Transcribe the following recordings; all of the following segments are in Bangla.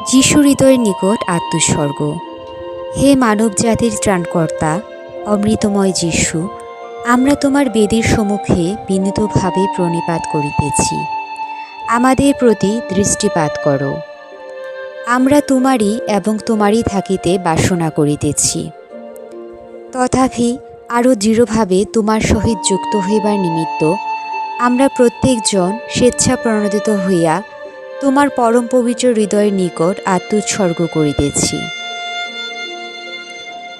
যিশু হৃদয়ের নিকট আত্মোৎসর্গ। হে মানব জাতির ত্রাণকর্তা, অমৃতময় যিশু, আমরা তোমার বেদির সম্মুখে বিনীতভাবে প্রণিপাত করিতেছি। আমাদের প্রতি দৃষ্টিপাত করো। আমরা তোমারই এবং তোমারই থাকিতে বাসনা করিতেছি। তথাপি আরও দৃঢ়ভাবে তোমার সহিত যুক্ত হইবার নিমিত্ত আমরা প্রত্যেকজন স্বেচ্ছাপ্রণোদিত হইয়া তোমার পরম পবিত্র হৃদয়ের নিকট আত্মোৎসর্গ করিতেছি।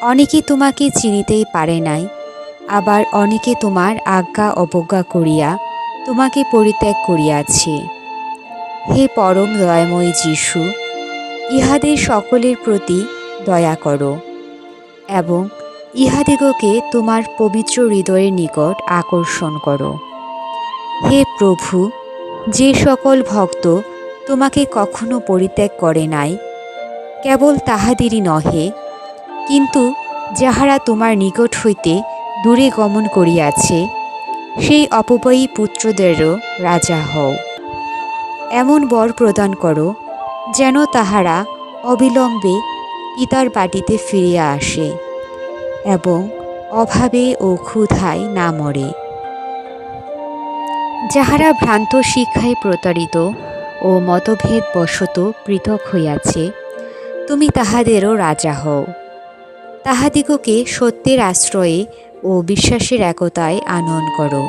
অনেকে তোমাকে চিনিতেই পারে নাই, আবার অনেকে তোমার আজ্ঞা অবজ্ঞা করিয়া তোমাকে পরিত্যাগ করিয়াছে। হে পরম দয়াময়ী যিশু, ইহাদের সকলের প্রতি দয়া করো এবং ইহাদিগকে তোমার পবিত্র হৃদয়ের নিকট আকর্ষণ করো। হে প্রভু, যে সকল ভক্ত তোমাকে কখনো পরিত্যাগ করে নাই, কেবল তাহাদেরই নহে, কিন্তু যাহারা তোমার নিকট হইতে দূরে গমন করিয়াছে, সেই অপবায়ী পুত্রদেরও রাজা হও। এমন বর প্রদান করো যেন তাহারা অবিলম্বে পিতার বাটিতে ফিরিয়া আসে এবং অভাবে ও ক্ষুধায় না মরে। যাহারা ভ্রান্ত শিক্ষায় প্রতারিত ও মতভেদবশত পৃথক হইয়াছে, তুমি তাহাদেরও রাজা হও। তাহাদিগকে সত্যের আশ্রয়ে ও বিশ্বাসের একতায় আনয়ন করো,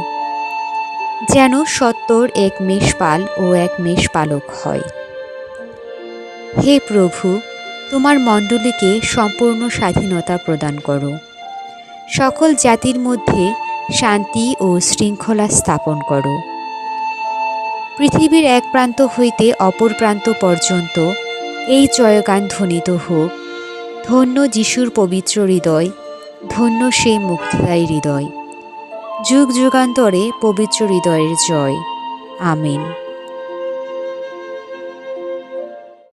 যেন সত্যর এক মেষপাল ও এক মেষপালক হয়। হে প্রভু, তোমার মণ্ডলীকে সম্পূর্ণ স্বাধীনতা প্রদান করো। সকল জাতির মধ্যে শান্তি ও শৃঙ্খলা স্থাপন করো। পৃথিবীর এক প্রান্ত হইতে অপর প্রান্ত পর্যন্ত এই জয়গান ধ্বনিত হোক, ধন্য যিশুর পবিত্র হৃদয়, ধন্য সেই মুক্তিদায়ী হৃদয়। যুগ যুগান্তরে পবিত্র হৃদয়ের জয়। আমিন।